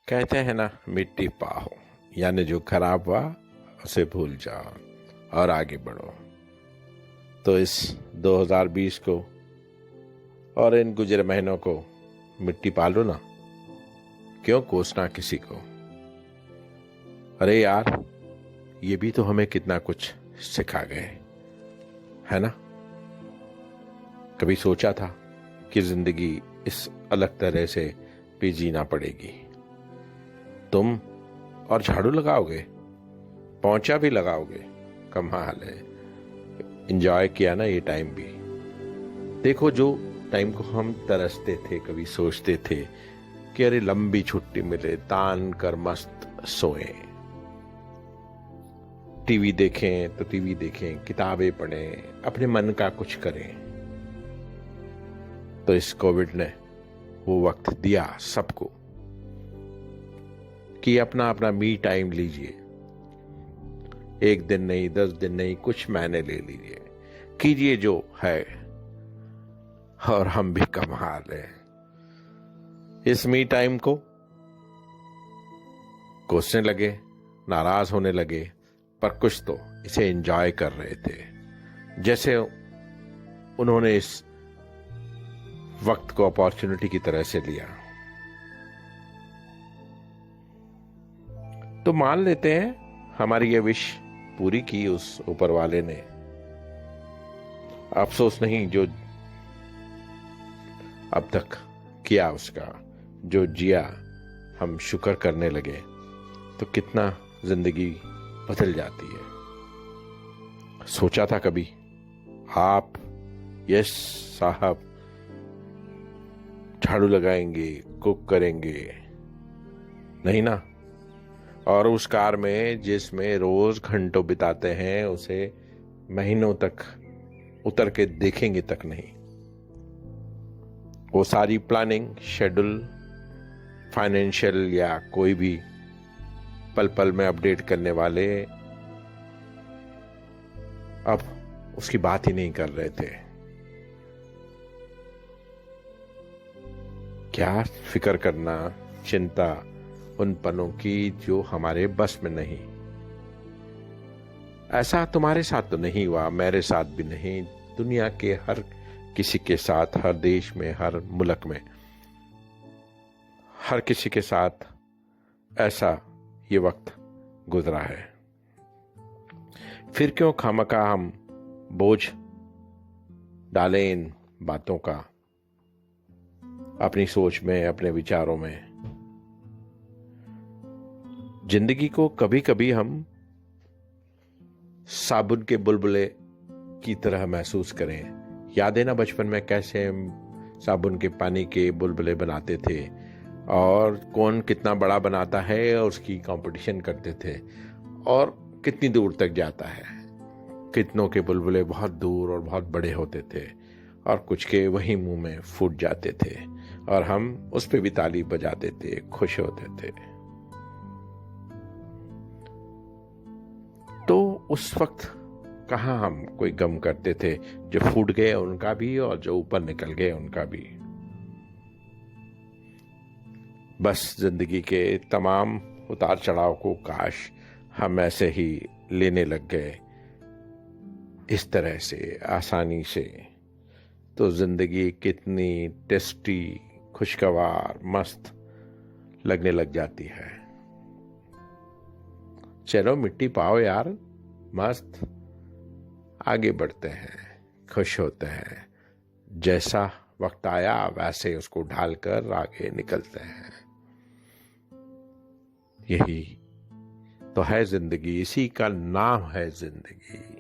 कहते हैं ना, मिट्टी पाहो, यानी जो खराब हुआ उसे भूल जाओ और आगे बढ़ो। तो इस 2020 को और इन गुजरे महीनों को मिट्टी पालो ना, क्यों कोसना किसी को। अरे यार, ये भी तो हमें कितना कुछ सिखा गए, है ना। कभी सोचा था कि जिंदगी इस अलग तरह से भी जीना पड़ेगी। तुम और झाड़ू लगाओगे, पोंछा भी लगाओगे, कमाल है। एंजॉय किया ना ये टाइम भी। देखो, जो टाइम को हम तरसते थे, कभी सोचते थे कि अरे लंबी छुट्टी मिले, तान कर मस्त सोए, टीवी देखें तो टीवी देखें, किताबें पढ़ें, अपने मन का कुछ करें। तो इस कोविड ने वो वक्त दिया सबको कि अपना अपना मी टाइम लीजिए। 1 दिन नहीं, 10 दिन नहीं, कुछ महीने ले लीजिए, कीजिए जो है। और हम भी कमाल है, इस मी टाइम को कोसने लगे, नाराज होने लगे, पर कुछ तो इसे एंजॉय कर रहे थे, जैसे उन्होंने इस वक्त को अपॉर्चुनिटी की तरह से लिया। तो मान लेते हैं हमारी ये विश पूरी की उस ऊपर वाले ने। अफसोस नहीं जो अब तक किया उसका, जो जिया हम शुक्र करने लगे तो कितना जिंदगी बदल जाती है। सोचा था कभी आप, यस साहब, झाड़ू लगाएंगे, कुक करेंगे? नहीं ना। और उस कार में जिसमें रोज घंटों बिताते हैं, उसे महीनों तक उतर के देखेंगे तक नहीं। वो सारी प्लानिंग, शेड्यूल, फाइनेंशियल या कोई भी पल पल में अपडेट करने वाले अब उसकी बात ही नहीं कर रहे थे। क्या फिक्र करना, चिंता उन पलों की जो हमारे बस में नहीं। ऐसा तुम्हारे साथ तो नहीं हुआ, मेरे साथ भी नहीं, दुनिया के हर किसी के साथ, हर देश में, हर मुल्क में, हर किसी के साथ ऐसा ये वक्त गुजरा है। फिर क्यों खामखा हम बोझ डालें इन बातों का अपनी सोच में, अपने विचारों में। जिंदगी को कभी कभी हम साबुन के बुलबुले की तरह महसूस करें। याद है ना बचपन में कैसे हम साबुन के पानी के बुलबुले बनाते थे, और कौन कितना बड़ा बनाता है और उसकी कंपटीशन करते थे, और कितनी दूर तक जाता है। कितनों के बुलबुले बहुत दूर और बहुत बड़े होते थे, और कुछ के वही मुंह में फूट जाते थे, और हम उस पे भी ताली बजाते थे, खुश होते थे। तो उस वक्त कहाँ हम कोई गम करते थे, जो फूट गए उनका भी और जो ऊपर निकल गए उनका भी। बस जिंदगी के तमाम उतार चढ़ाव को काश हम ऐसे ही लेने लग गए, इस तरह से, आसानी से, तो जिंदगी कितनी टेस्टी, खुशगवार, मस्त लगने लग जाती है। चलो मिट्टी पाओ यार, मस्त आगे बढ़ते हैं, खुश होते हैं। जैसा वक्त आया वैसे उसको ढालकर आगे निकलते हैं। यही तो है जिंदगी, इसी का नाम है जिंदगी।